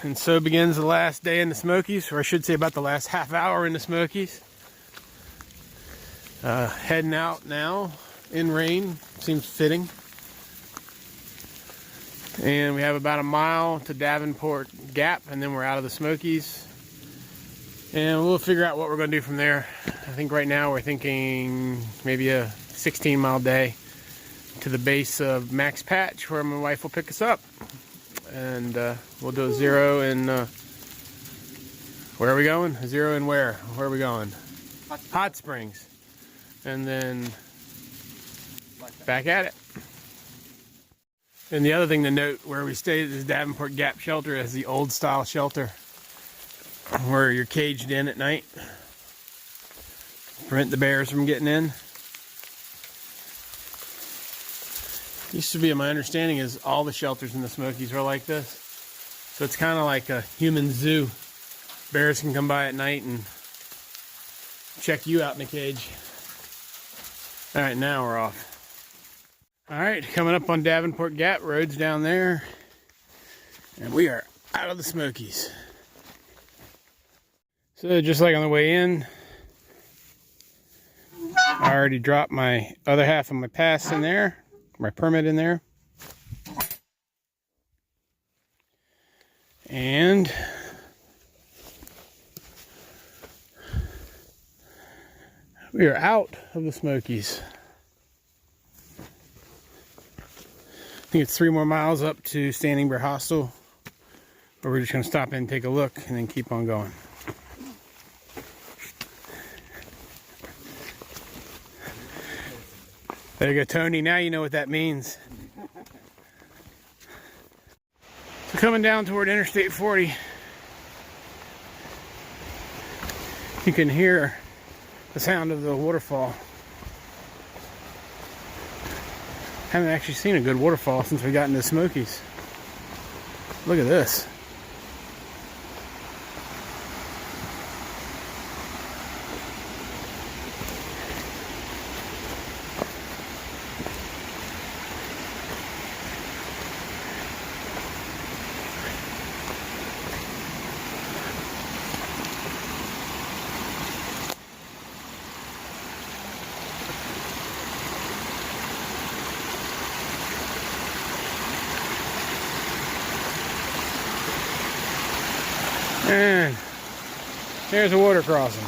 and so begins the last day in the Smokies, or I should say about the last half hour in the Smokies. Heading out now in rain, seems fitting. And we have about a mile to Davenport Gap, and then we're out of the Smokies. And we'll figure out what we're going to do from there. I think right now we're thinking maybe a 16-mile day to the base of Max Patch, where my wife will pick us up. And we'll do a zero in, where are we going? A zero in where? Where are we going? Hot Springs. And then back at it. And the other thing to note, where we stayed at this Davenport Gap shelter is the old style shelter where you're caged in at night. Prevent the bears from getting in. Used to be, my understanding is all the shelters in the Smokies are like this. So it's kind of like a human zoo. Bears can come by at night and check you out in a cage. All right, now we're off. All right, coming up on Davenport Gap, road's down there. And we are out of the Smokies. So just like on the way in, I already dropped my other half of my pass in there, my permit in there. And we are out of the Smokies. I think it's 3 more miles up to Standing Bear Hostel, but we're just going to stop in and take a look and then keep on going. There you go, Tony. Now you know what that means. So coming down toward Interstate 40, you can hear the sound of the waterfall. Haven't actually seen a good waterfall since we got into the Smokies. Look at this. And there's a water crossing.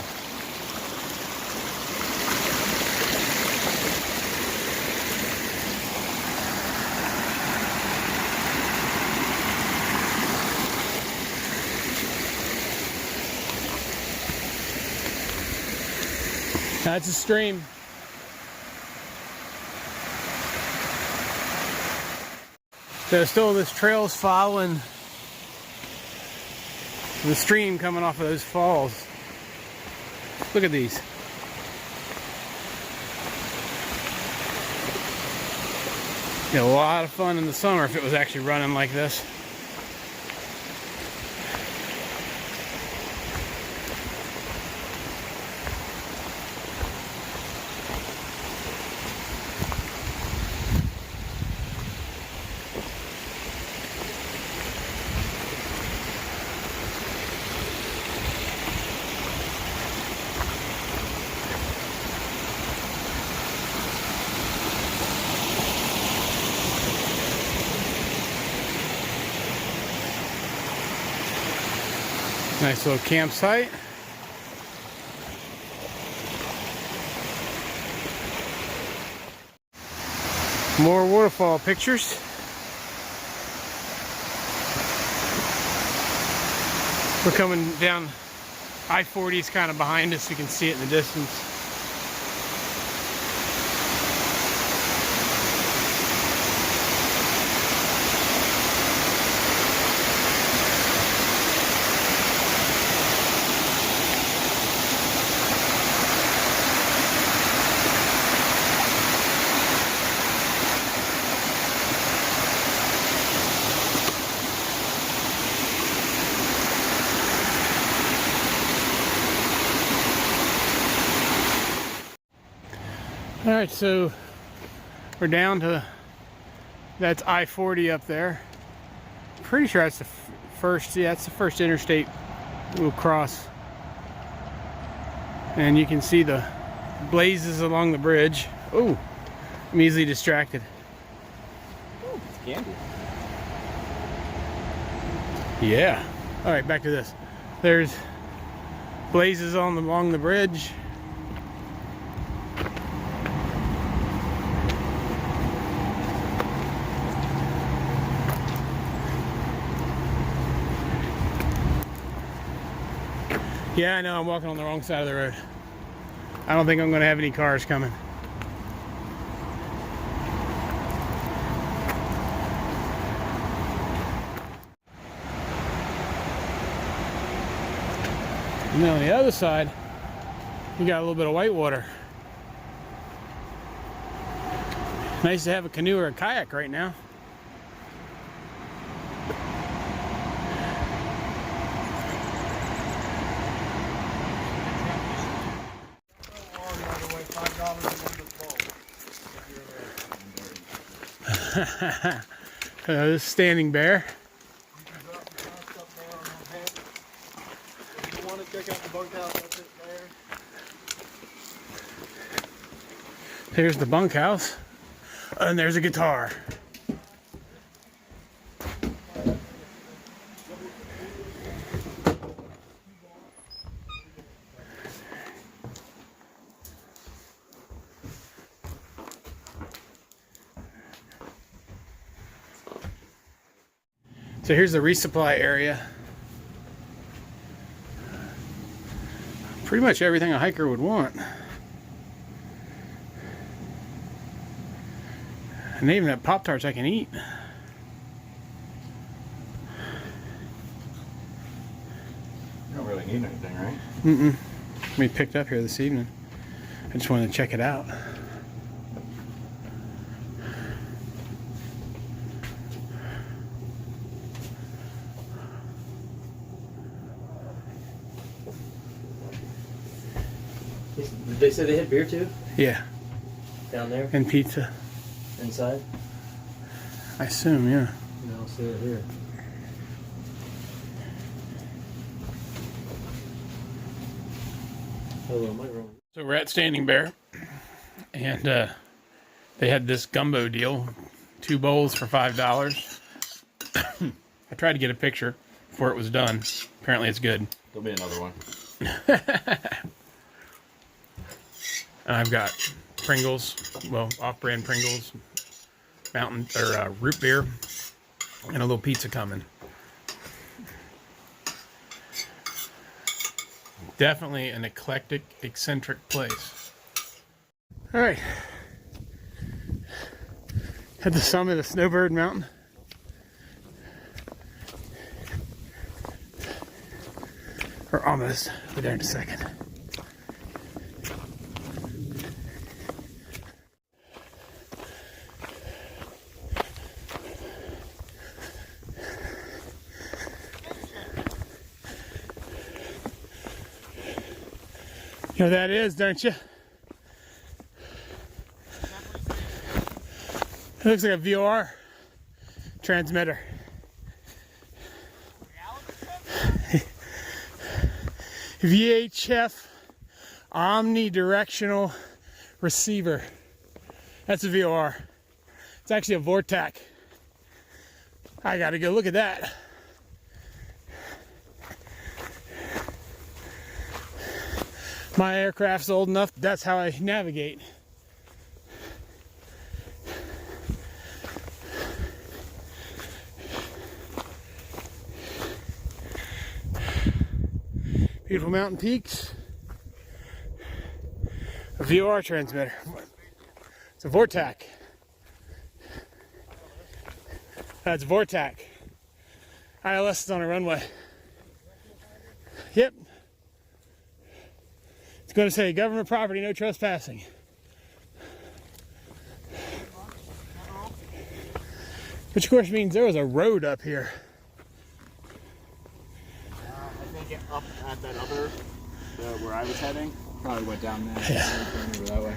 That's a stream. So still this trail is following the stream coming off of those falls. Look at these. A lot of fun in the summer if it was actually running like this. Nice little campsite. More waterfall pictures. We're coming down I-40 is kind of behind us. You can see it in the distance. All right, so we're down to, that's I-40 up there. Pretty sure that's the first, yeah, that's the first interstate we'll cross. And you can see the blazes along the bridge. Oh, I'm easily distracted. Oh, it's candy. Yeah. All right, back to this. There's blazes along the bridge. Yeah, I know, I'm walking on the wrong side of the road. I don't think I'm going to have any cars coming. And then on the other side, you got a little bit of whitewater. Nice to have a canoe or a kayak right now. This is Standing Bear. If you want to check out the bunkhouse, that's it there. Here's the bunkhouse, and there's a guitar. So here's the resupply area. Pretty much everything a hiker would want. And they even have Pop-Tarts I can eat. You don't really need anything, right? Mm-mm. We picked up here this evening. I just wanted to check it out. Did they say they had beer too? Yeah. Down there? And pizza. Inside? I assume, yeah. No, I'll see it here. Hello, my room. So we're at Standing Bear, and they had this gumbo deal, 2 bowls for $5. I tried to get a picture before it was done. Apparently it's good. There'll be another one. And I've got Pringles, well, off-brand Pringles, mountain or root beer, and a little pizza coming. Definitely an eclectic, eccentric place. All right, at the summit of Snowbird Mountain. Or almost. We'll be there in a second. You know what that is, don't you? It looks like a VOR transmitter. VHF omnidirectional receiver. That's a VOR. It's actually a Vortac. I gotta go look at that. My aircraft's old enough, that's how I navigate. Beautiful mountain peaks. A VOR transmitter. It's a Vortac. That's Vortac. ILS is on a runway. Yep. It's going to say government property, no trespassing. Which of course means there was a road up here. I think up at that other, where I was heading, probably went down there. Yeah. Over that way.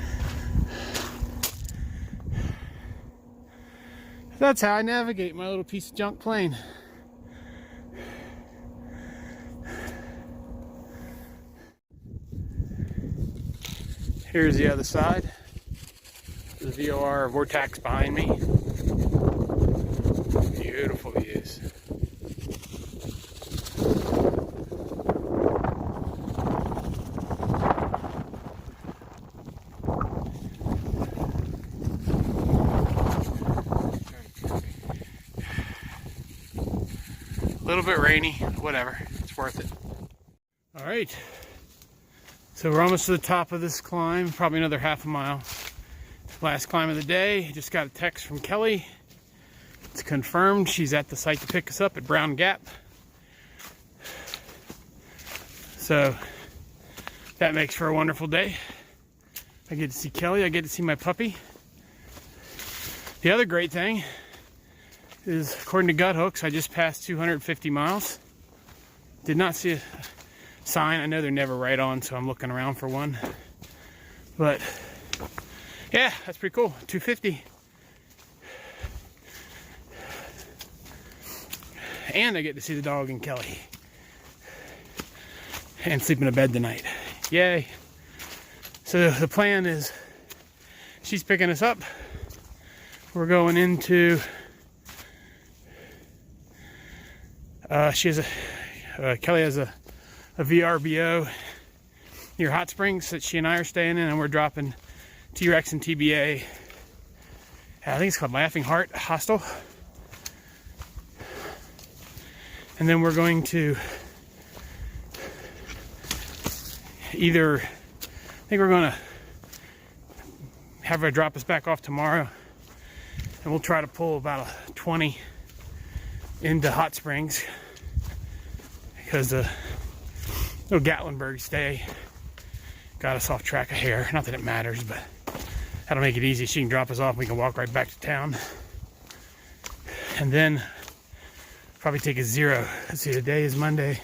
That's how I navigate my little piece of junk plane. Here's the other side. The VOR vortex behind me. Beautiful views. A little bit rainy, whatever, it's worth it. All right, so we're almost to the top of this climb, probably another half a mile. Last climb of the day. Just got a text from Kelly. It's confirmed she's at the site to pick us up at Brown Gap. So that makes for a wonderful day. I get to see Kelly, I get to see my puppy. The other great thing is, according to gut hooks, I just passed 250 miles. Did not see a sign. I know they're never right on, so I'm looking around for one. But yeah, that's pretty cool. 250. And I get to see the dog and Kelly. And sleep in a bed tonight. Yay. So the plan is, she's picking us up. We're going into Kelly has a VRBO near Hot Springs that she and I are staying in, and we're dropping T-Rex and TBA. I think it's called Laughing Heart Hostel. And then we're going to I think we're going to have her drop us back off tomorrow, and we'll try to pull about a 20 into Hot Springs, because the little Gatlinburg stay got us off track a hair. Not that it matters, but that'll make it easy. She can drop us off and we can walk right back to town. And then probably take a 0. Let's see, today is Monday,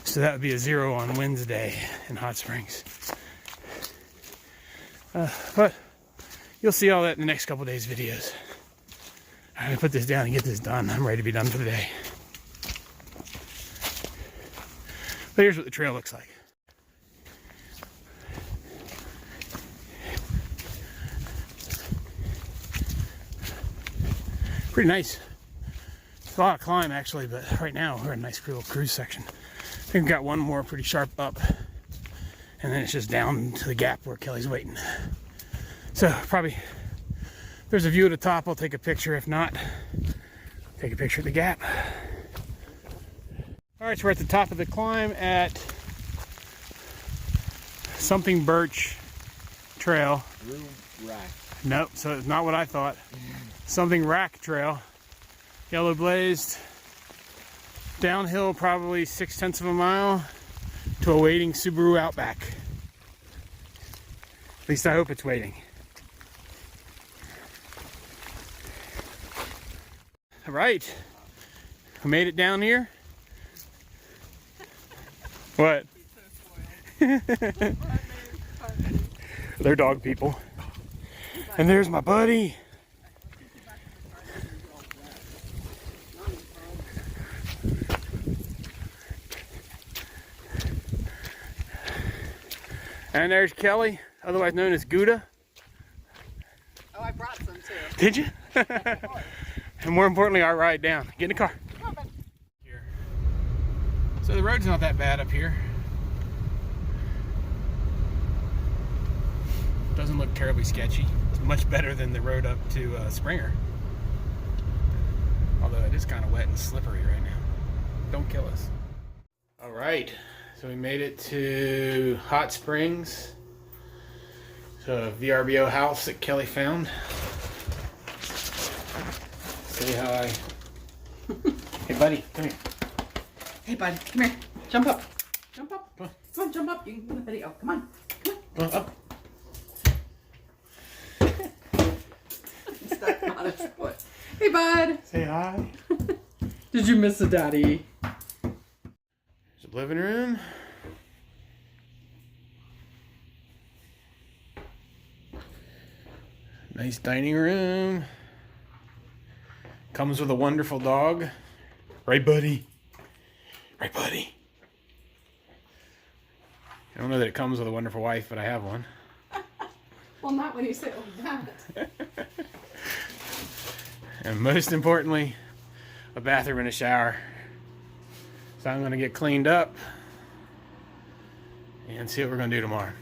so that would be a 0 on Wednesday in Hot Springs. But you'll see all that in the next couple days' videos. I'm gonna put this down and get this done. I'm ready to be done for the day. But here's what the trail looks like. Pretty nice. It's a lot of climb actually, but right now we're in a nice little cruise section. I think we've got one more pretty sharp up, and then it's just down to the gap where Kelly's waiting. So probably, if there's a view at the top, I'll take a picture. If not, take a picture of the gap. All right, so we're at the top of the climb at Something Birch Trail. Rack. Nope, so it's not what I thought. Something Rack Trail. Yellow blazed. Downhill probably 0.6 of a mile to a waiting Subaru Outback. At least I hope it's waiting. All right, we made it down here. What? They're dog people. And there's my buddy. And there's Kelly, otherwise known as Gouda. Oh, I brought some too. Did you? And more importantly, our ride down. Get in the car. Here. So the road's not that bad up here. Doesn't look terribly sketchy. It's much better than the road up to Springer. Although it is kind of wet and slippery right now. Don't kill us. All right, so we made it to Hot Springs. So a VRBO house that Kelly found. Say hi. Hey buddy, come here. Hey, bud, come here. Jump up. Jump up. Come on, jump up. You can do the video. Come on. Come on. Up. Stuck on his foot. Hey, bud. Say hi. Did you miss the daddy? There's a living room. Nice dining room. Comes with a wonderful dog. Right, buddy? Right, buddy? I don't know that it comes with a wonderful wife, but I have one. Well, not when you say it like that. And most importantly, a bathroom and a shower. So I'm gonna get cleaned up and see what we're gonna do tomorrow.